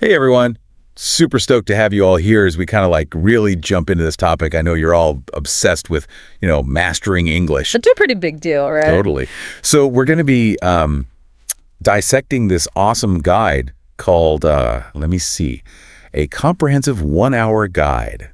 Hey, everyone. Super stoked to have you all here as we kind of like really jump into this topic. I know you're all obsessed with, mastering English. It's a pretty big deal, right? Totally. So we're going to be dissecting this awesome guide called, let me see, a comprehensive 1-hour guide.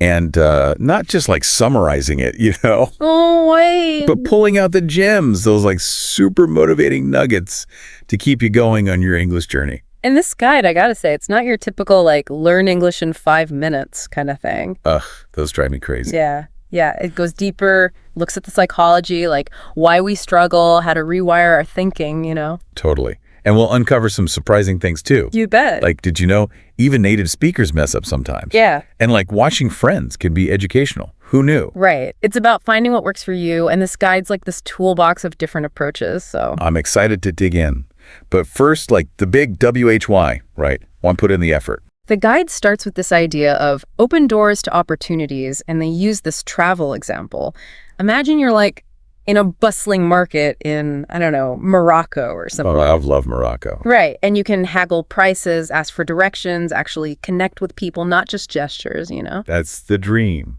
And not just like summarizing it, Oh, wait. but pulling out the gems, those like super motivating nuggets to keep you going on your English journey. And this guide, I gotta say, it's not your typical, learn English in 5 minutes kind of thing. Ugh, those drive me crazy. Yeah. It goes deeper, looks at the psychology, like why we struggle, how to rewire our thinking, Totally. And we'll uncover some surprising things too. You bet. Like, did you know even native speakers mess up sometimes? Yeah. And like watching Friends can be educational. Who knew? Right. It's about finding what works for you, and this guide's like this toolbox of different approaches, so. I'm excited to dig in. But first, like the big WHY, right? Want to put in the effort. The guide starts with this idea of open doors to opportunities, and they use this travel example. Imagine you're like in a bustling market in, I don't know, Morocco or something. Oh, I love Morocco. Right. And you can haggle prices, ask for directions, actually connect with people, not just gestures, That's the dream.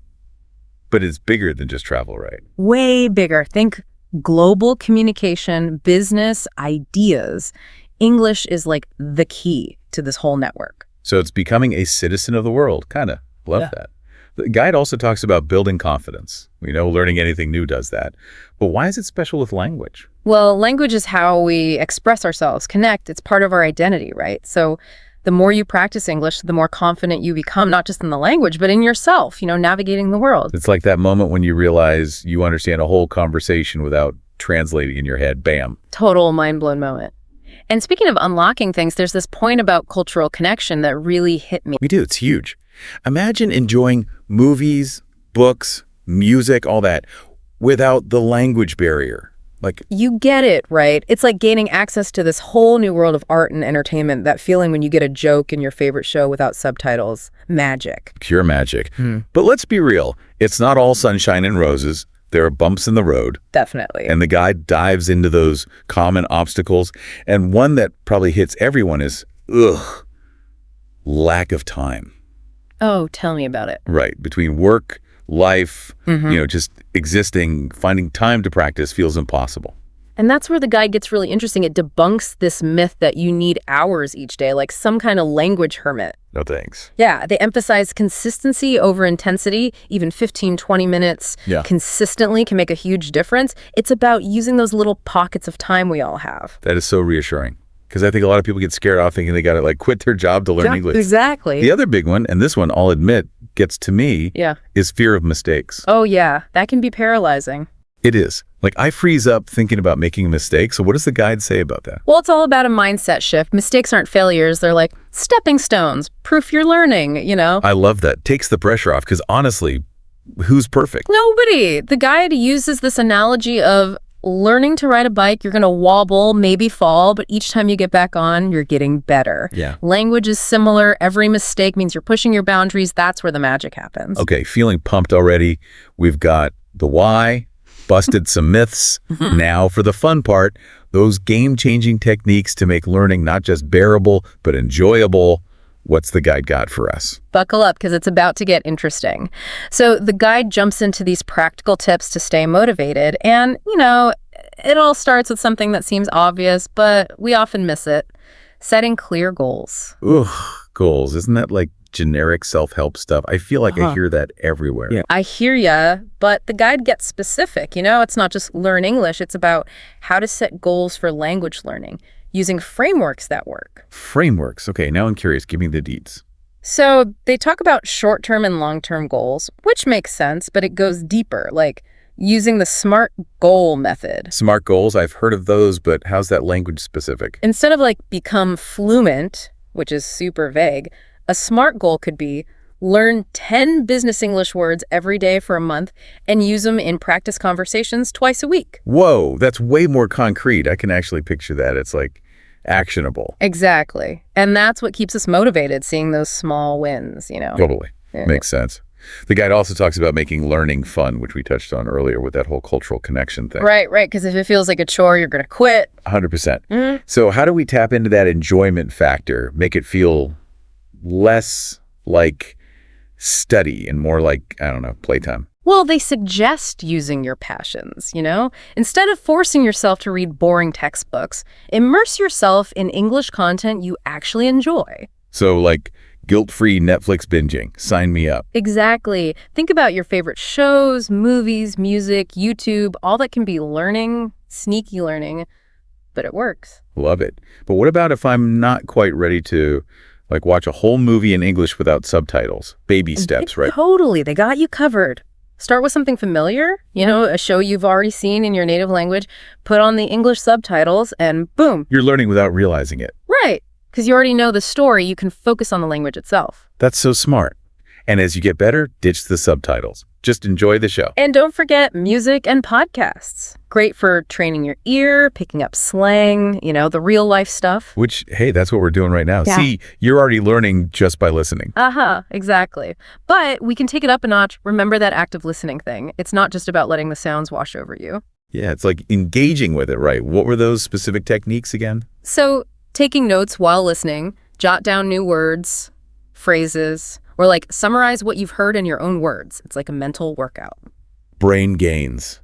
But it's bigger than just travel, right? Way bigger. Think global communication, business, ideas. English is like the key to this whole network. So it's becoming a citizen of the world. Kind of. Love that. The guide also talks about building confidence. We know learning anything new does that. But why is it special with language? Well, language is how we express ourselves, connect. It's part of our identity, right? So the more you practice English, the more confident you become, not just in the language, but in yourself, navigating the world. It's like that moment when you realize you understand a whole conversation without translating in your head. Bam. Total mind-blown moment. And speaking of unlocking things, there's this point about cultural connection that really hit me. We do. It's huge. Imagine enjoying movies, books, music, all that without the language barrier. Like, you get it, right? It's like gaining access to this whole new world of art and entertainment, that feeling when you get a joke in your favorite show without subtitles. Magic. Pure magic. But let's be real. It's not all sunshine and roses. There are bumps in the road. Definitely. And the guide dives into those common obstacles. And one that probably hits everyone is, lack of time. Oh, tell me about it. Right. Between work, life, just existing, finding time to practice feels impossible. And that's where the guide gets really interesting. It debunks this myth that you need hours each day, like some kind of language hermit. No thanks. Yeah, they emphasize consistency over intensity. Even 15, 20 minutes consistently can make a huge difference. It's about using those little pockets of time we all have. That is so reassuring. Because I think a lot of people get scared off thinking they got to quit their job to learn English. Exactly. The other big one, and this one I'll admit gets to me, is fear of mistakes. Oh yeah, that can be paralyzing. It is. I freeze up thinking about making a mistake. So what does the guide say about that? Well, it's all about a mindset shift. Mistakes aren't failures. They're like stepping stones, proof you're learning, I love that. Takes the pressure off because honestly, who's perfect? Nobody. The guide uses this analogy of learning to ride a bike. You're going to wobble, maybe fall, but each time you get back on, you're getting better. Yeah. Language is similar. Every mistake means you're pushing your boundaries. That's where the magic happens. Okay, feeling pumped already. We've got the why, busted some myths. Now for the fun part, those game-changing techniques to make learning not just bearable, but enjoyable. What's the guide got for us? Buckle up, because it's about to get interesting. So the guide jumps into these practical tips to stay motivated. And, it all starts with something that seems obvious, but we often miss it. Setting clear goals. Ugh, goals. Isn't that like generic self-help stuff? I feel like I hear that everywhere. Yeah. I hear ya, but the guide gets specific. It's not just learn English. It's about how to set goals for language learning, using frameworks that work. Frameworks. Okay, now I'm curious. Give me the deets. So they talk about short-term and long-term goals, which makes sense, but it goes deeper, like using the SMART goal method. SMART goals, I've heard of those, but how's that language specific? Instead of become fluent, which is super vague, a SMART goal could be learn 10 business English words every day for a month and use them in practice conversations twice a week. Whoa, that's way more concrete. I can actually picture that. It's actionable. Exactly. And that's what keeps us motivated, seeing those small wins, Totally. Yeah. Makes sense. The guide also talks about making learning fun, which we touched on earlier with that whole cultural connection thing. Right, because if it feels like a chore, you're going to quit. 100%. Mhm. So how do we tap into that enjoyment factor, make it feel less like study and more like, I don't know, playtime? Well, they suggest using your passions, Instead of forcing yourself to read boring textbooks, immerse yourself in English content you actually enjoy. So like guilt-free Netflix binging. Sign me up. Exactly. Think about your favorite shows, movies, music, YouTube, all that can be learning, sneaky learning, but it works. Love it. But what about if I'm not quite ready to like watch a whole movie in English without subtitles? Baby steps, right? Totally. They got you covered. Start with something familiar, a show you've already seen in your native language, put on the English subtitles, and boom. You're learning without realizing it. Right. Because you already know the story, you can focus on the language itself. That's so smart. And as you get better, ditch the subtitles. Just enjoy the show. And don't forget music and podcasts. Great for training your ear, picking up slang, the real life stuff. Which, hey, that's what we're doing right now. Yeah. See, you're already learning just by listening. Exactly. But we can take it up a notch. Remember that active listening thing. It's not just about letting the sounds wash over you. Yeah, it's like engaging with it, right? What were those specific techniques again? So taking notes while listening, jot down new words, phrases, or like summarize what you've heard in your own words. It's like a mental workout. Brain gains.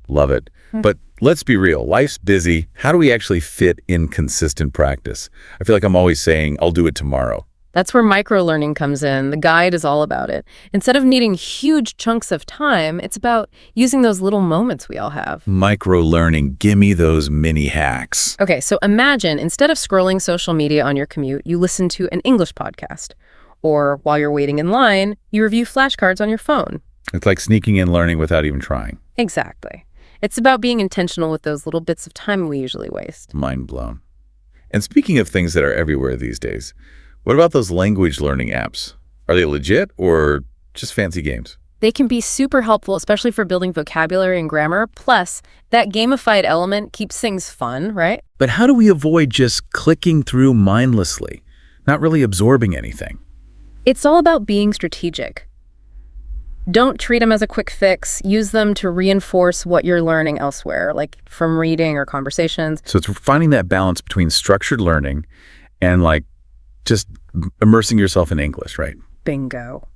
Love it. But let's be real. Life's busy. How do we actually fit in consistent practice? I feel like I'm always saying, I'll do it tomorrow. That's where micro-learning comes in. The guide is all about it. Instead of needing huge chunks of time, it's about using those little moments we all have. Micro-learning. Gimme those mini hacks. Okay, so imagine instead of scrolling social media on your commute, you listen to an English podcast. Or while you're waiting in line, you review flashcards on your phone. It's like sneaking in learning without even trying. Exactly. It's about being intentional with those little bits of time we usually waste. Mind blown. And speaking of things that are everywhere these days, what about those language learning apps? Are they legit or just fancy games? They can be super helpful, especially for building vocabulary and grammar. Plus, that gamified element keeps things fun, right? But how do we avoid just clicking through mindlessly, not really absorbing anything? It's all about being strategic. Don't treat them as a quick fix. Use them to reinforce what you're learning elsewhere, like from reading or conversations. So it's finding that balance between structured learning and like just immersing yourself in English, right? Bingo.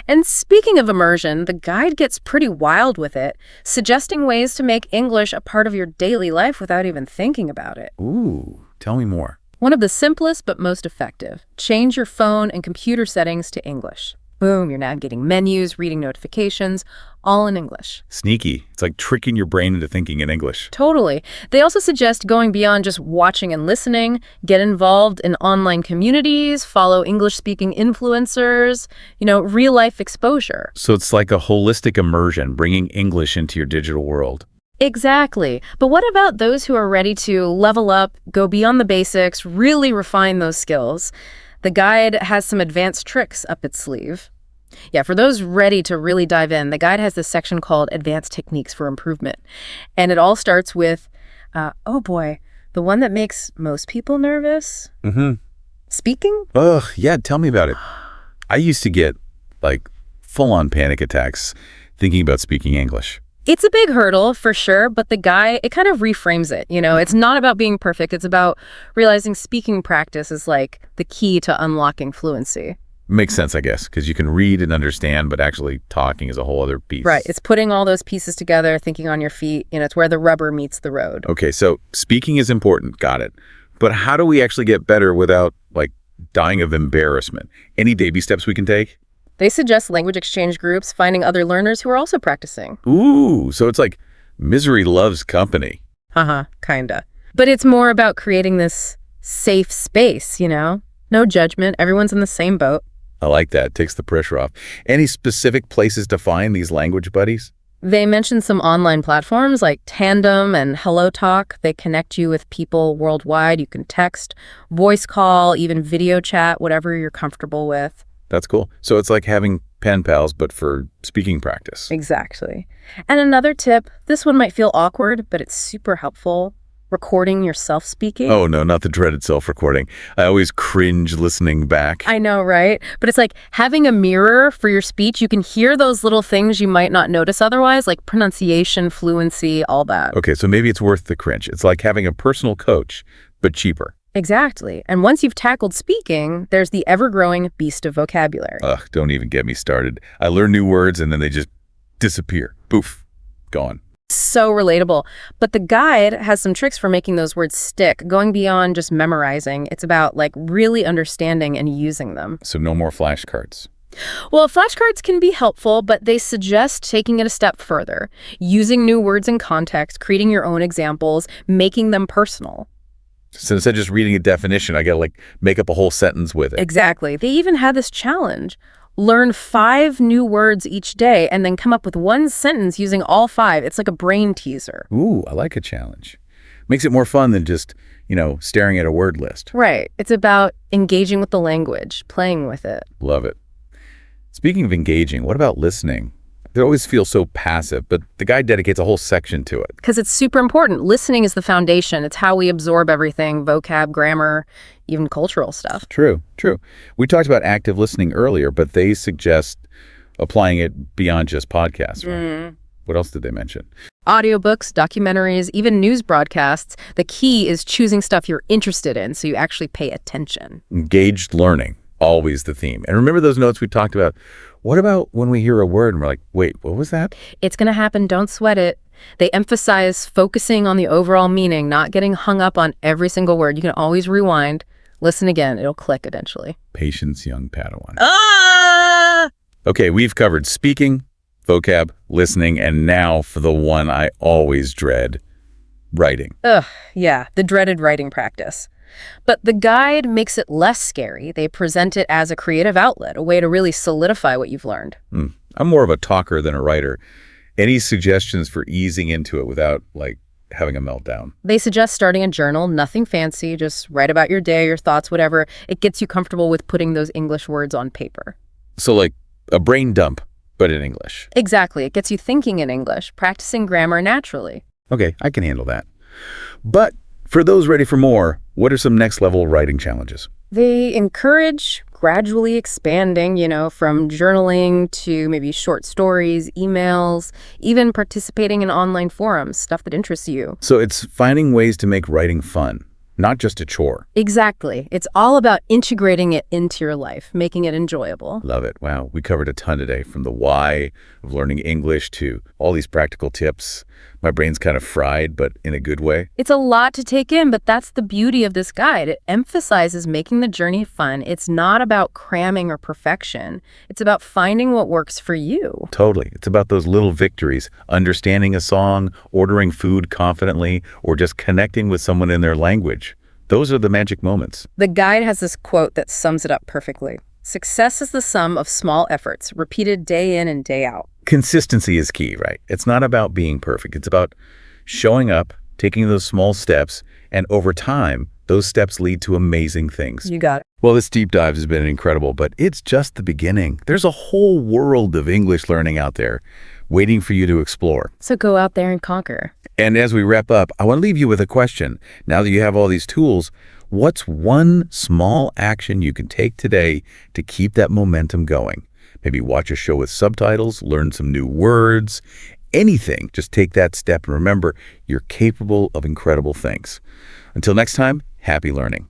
And speaking of immersion, the guide gets pretty wild with it, suggesting ways to make English a part of your daily life without even thinking about it. Ooh, tell me more. One of the simplest but most effective. Change your phone and computer settings to English. Boom, you're now getting menus, reading notifications, all in English. Sneaky. It's like tricking your brain into thinking in English. Totally. They also suggest going beyond just watching and listening, get involved in online communities, follow English-speaking influencers, real-life exposure. So it's like a holistic immersion, bringing English into your digital world. Exactly. But what about those who are ready to level up, go beyond the basics, really refine those skills? The guide has some advanced tricks up its sleeve. Yeah, for those ready to really dive in, the guide has this section called Advanced Techniques for Improvement. And it all starts with, oh boy, the one that makes most people nervous? Speaking? Ugh, yeah, tell me about it. I used to get like full-on panic attacks thinking about speaking English. It's a big hurdle for sure, but the guy, it kind of reframes it. It's not about being perfect. It's about realizing speaking practice is like the key to unlocking fluency. Makes sense, I guess, because you can read and understand, but actually talking is a whole other piece. Right. It's putting all those pieces together, thinking on your feet. It's where the rubber meets the road. Okay, so speaking is important. Got it. But how do we actually get better without like dying of embarrassment? Any baby steps we can take? They suggest language exchange groups, finding other learners who are also practicing. Ooh, so it's like misery loves company. Kinda. But it's more about creating this safe space, No judgment. Everyone's in the same boat. I like that. Takes the pressure off. Any specific places to find these language buddies? They mentioned some online platforms like Tandem and HelloTalk. They connect you with people worldwide. You can text, voice call, even video chat, whatever you're comfortable with. That's cool. So it's like having pen pals, but for speaking practice. Exactly. And another tip, this one might feel awkward, but it's super helpful. recording yourself speaking. Oh, no, not the dreaded self-recording. I always cringe listening back. I know, right? But it's like having a mirror for your speech. You can hear those little things you might not notice otherwise, like pronunciation, fluency, all that. Okay, so maybe it's worth the cringe. It's like having a personal coach, but cheaper. Exactly. And once you've tackled speaking, there's the ever-growing beast of vocabulary. Ugh, don't even get me started. I learn new words and then they just disappear. Poof, gone. So relatable. But the guide has some tricks for making those words stick, going beyond just memorizing. It's about like really understanding and using them. So no more flashcards. Well, flashcards can be helpful, but they suggest taking it a step further, using new words in context, creating your own examples, making them personal. So instead of just reading a definition, I got to like make up a whole sentence with it. Exactly. They even had this challenge. Learn 5 new words each day and then come up with one sentence using all 5. It's like a brain teaser. Ooh, I like a challenge. Makes it more fun than just, staring at a word list. Right. It's about engaging with the language, playing with it. Love it. Speaking of engaging, what about listening? It always feels so passive, but the guide dedicates a whole section to it. Because it's super important. Listening is the foundation. It's how we absorb everything, vocab, grammar, even cultural stuff. True. We talked about active listening earlier, but they suggest applying it beyond just podcasts, right? What else did they mention? Audiobooks, documentaries, even news broadcasts. The key is choosing stuff you're interested in so you actually pay attention. Engaged learning, always the theme. And remember those notes we talked about? What about when we hear a word and we're like, wait, what was that? It's going to happen. Don't sweat it. They emphasize focusing on the overall meaning, not getting hung up on every single word. You can always rewind, listen again. It'll click eventually. Patience, young Padawan. Ah! Okay, we've covered speaking, vocab, listening, and now for the one I always dread, writing. Ugh, yeah, the dreaded writing practice. But the guide makes it less scary. They present it as a creative outlet, a way to really solidify what you've learned. I'm more of a talker than a writer. Any suggestions for easing into it without, having a meltdown? They suggest starting a journal, nothing fancy, just write about your day, your thoughts, whatever. It gets you comfortable with putting those English words on paper. So like a brain dump, but in English. Exactly. It gets you thinking in English, practicing grammar naturally. Okay, I can handle that. But for those ready for more, what are some next level writing challenges? They encourage gradually expanding, from journaling to maybe short stories, emails, even participating in online forums, stuff that interests you. So it's finding ways to make writing fun, not just a chore. Exactly. It's all about integrating it into your life, making it enjoyable. Love it. Wow, we covered a ton today, from the why of learning English to all these practical tips. My brain's kind of fried, but in a good way. It's a lot to take in, but that's the beauty of this guide. It emphasizes making the journey fun. It's not about cramming or perfection. It's about finding what works for you. Totally. It's about those little victories, understanding a song, ordering food confidently, or just connecting with someone in their language. Those are the magic moments. The guide has this quote that sums it up perfectly. Success is the sum of small efforts, repeated day in and day out. Consistency is key, right? It's not about being perfect. It's about showing up, taking those small steps, and over time, those steps lead to amazing things. You got it. Well, this deep dive has been incredible, but it's just the beginning. There's a whole world of English learning out there waiting for you to explore. So go out there and conquer. And as we wrap up, I want to leave you with a question. Now that you have all these tools, what's one small action you can take today to keep that momentum going? Maybe watch a show with subtitles, learn some new words, anything. Just take that step and remember, you're capable of incredible things. Until next time, happy learning.